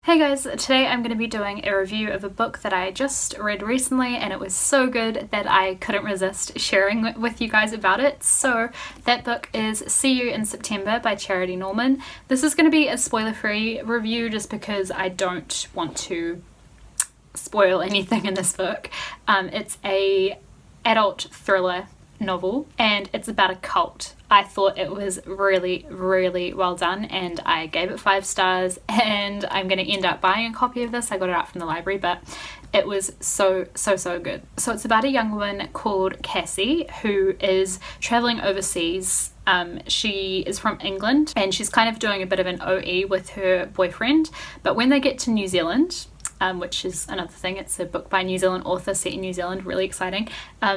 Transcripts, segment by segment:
Hey guys, today I'm going to be doing a review of a book that I just read recently and it was so good that I couldn't resist sharing with you guys about it. So that book is See You in September by Charity Norman. This is going to be a spoiler-free review just because I don't want to spoil anything in this book. It's a adult thriller novel and it's about a cult. I thought it was really well done and I gave it 5 stars, and I'm going to end up buying a copy of this. I got it out from the library, but it was so good. So it's about a young woman called Cassy who is traveling overseas. She is from England and she's kind of doing a bit of an OE with her boyfriend, but when they get to New Zealand, which is another thing, it's a book by a New Zealand author set in New Zealand, really exciting.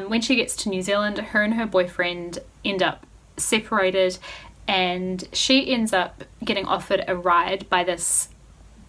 When she gets to New Zealand, her and her boyfriend end up separated and she ends up getting offered a ride by this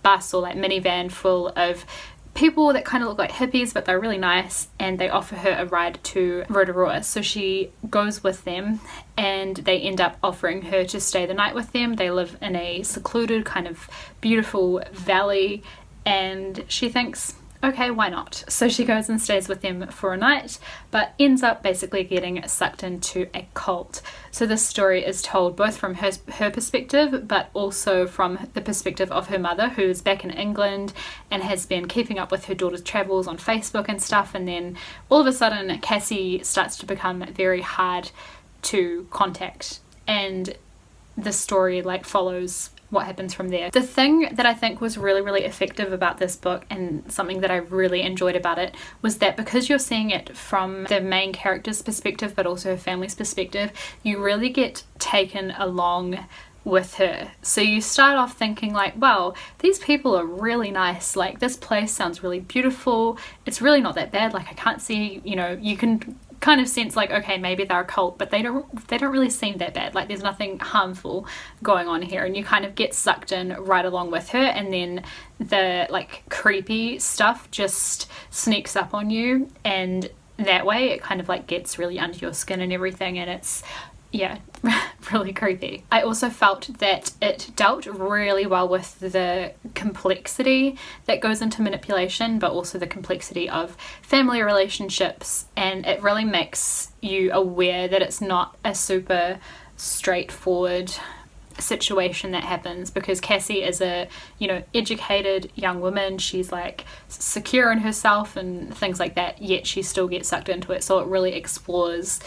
bus or like minivan full of people that kind of look like hippies, but they're really nice, and they offer her a ride to Rotorua. So she goes with them and they end up offering her to stay the night with them. They live in a secluded kind of beautiful valley and she thinks, okay, why not? So she goes and stays with them for a night, but ends up basically getting sucked into a cult. So this story is told both from her perspective, but also from the perspective of her mother, who's back in England and has been keeping up with her daughter's travels on Facebook and stuff. And then all of a sudden, Cassy starts to become very hard to contact, and the story follows what happens from there. The thing that I think was really effective about this book, and something that I really enjoyed about it, was that because you're seeing it from the main character's perspective but also her family's perspective, you really get taken along with her. So you start off thinking wow, these people are really nice, this place sounds really beautiful, it's really not that bad, I can't see, you can kind of sense okay, maybe they're a cult, but they don't really seem that bad, there's nothing harmful going on here, and you kind of get sucked in right along with her, and then the creepy stuff just sneaks up on you, and that way it kind of gets really under your skin and everything, and it's really creepy. I also felt that it dealt really well with the complexity that goes into manipulation, but also the complexity of family relationships, and it really makes you aware that it's not a super straightforward situation that happens, because Cassy is a educated young woman, she's secure in herself and things like that, yet she still gets sucked into it. So it really explores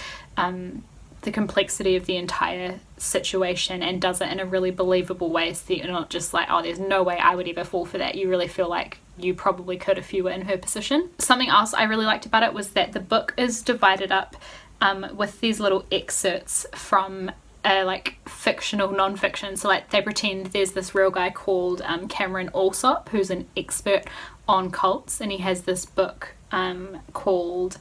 the complexity of the entire situation and does it in a really believable way, so that you're not just oh, there's no way I would ever fall for that. You really feel like you probably could if you were in her position. Something else I really liked about it was that the book is divided up with these little excerpts from fictional non-fiction. So they pretend there's this real guy called Cameron Alsop, who's an expert on cults, and he has this book called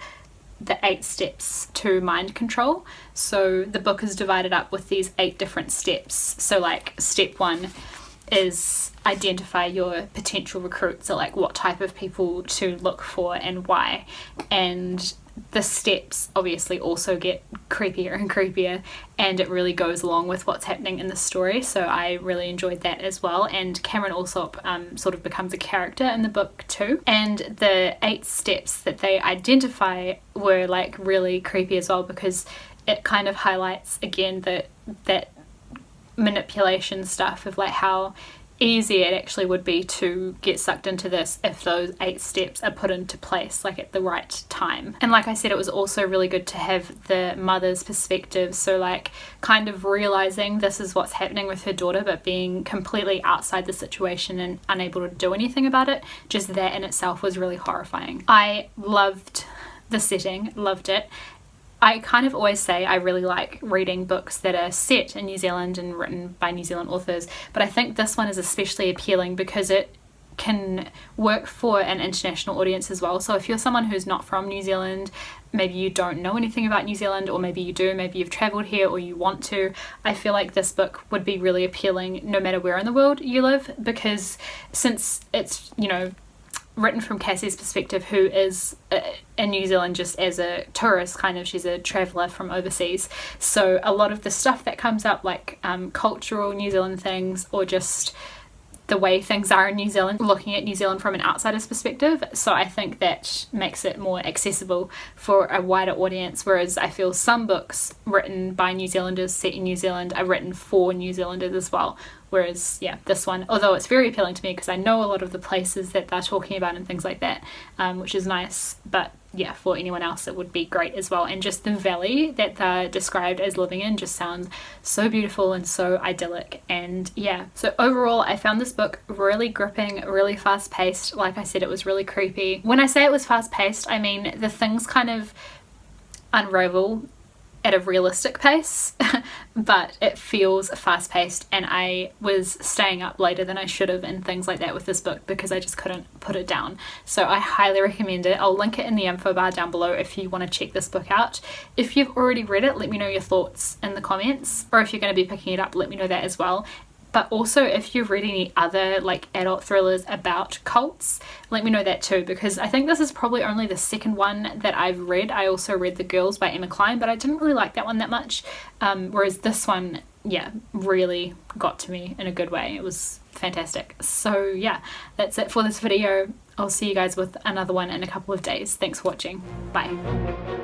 The 8 Steps to Mind Control. So the book is divided up with these 8 different steps. So step 1 is identify your potential recruits, so what type of people to look for and why, and the steps obviously also get creepier and creepier, and it really goes along with what's happening in the story. So I really enjoyed that as well, and Cameron Alsop sort of becomes a character in the book too. And the 8 steps that they identify were really creepy as well, because it kind of highlights again that manipulation stuff of how easy it actually would be to get sucked into this if those 8 steps are put into place at the right time. And like I said, it was also really good to have the mother's perspective, so kind of realizing this is what's happening with her daughter, but being completely outside the situation and unable to do anything about it. Just that in itself was really horrifying. I loved the setting, loved it. I kind of always say I really like reading books that are set in New Zealand and written by New Zealand authors, but I think this one is especially appealing because it can work for an international audience as well. So if you're someone who's not from New Zealand, maybe you don't know anything about New Zealand, or maybe you do, maybe you've travelled here or you want to, I feel like this book would be really appealing no matter where in the world you live, because since it's, written from Cassy's perspective, who is in New Zealand just as a tourist, she's a traveller from overseas. So a lot of the stuff that comes up, cultural New Zealand things, or just the way things are in New Zealand, looking at New Zealand from an outsider's perspective. So I think that makes it more accessible for a wider audience, whereas I feel some books written by New Zealanders set in New Zealand are written for New Zealanders as well. Whereas, yeah, this one, although it's very appealing to me because I know a lot of the places that they're talking about and things like that, which is nice, but yeah, for anyone else it would be great as well. And just the valley that they're described as living in just sounds so beautiful and so idyllic. And yeah, so overall I found this book really gripping, really fast paced. Like I said, it was really creepy. When I say it was fast paced, I mean the things kind of unravel at a realistic pace, but it feels fast paced, and I was staying up later than I should have and things like that with this book because I just couldn't put it down. So I highly recommend it. I'll link it in the info bar down below if you want to check this book out. If you've already read it, let me know your thoughts in the comments, or if you're going to be picking it up, let me know that as well. But also if you've read any other like adult thrillers about cults, let me know that too, because I think this is probably only the second one that I've read. I also read The Girls by Emma Cline, but I didn't really like that one that much, whereas this one, yeah, really got to me in a good way. It was fantastic. So yeah, that's it for this video. I'll see you guys with another one in a couple of days. Thanks for watching. Bye.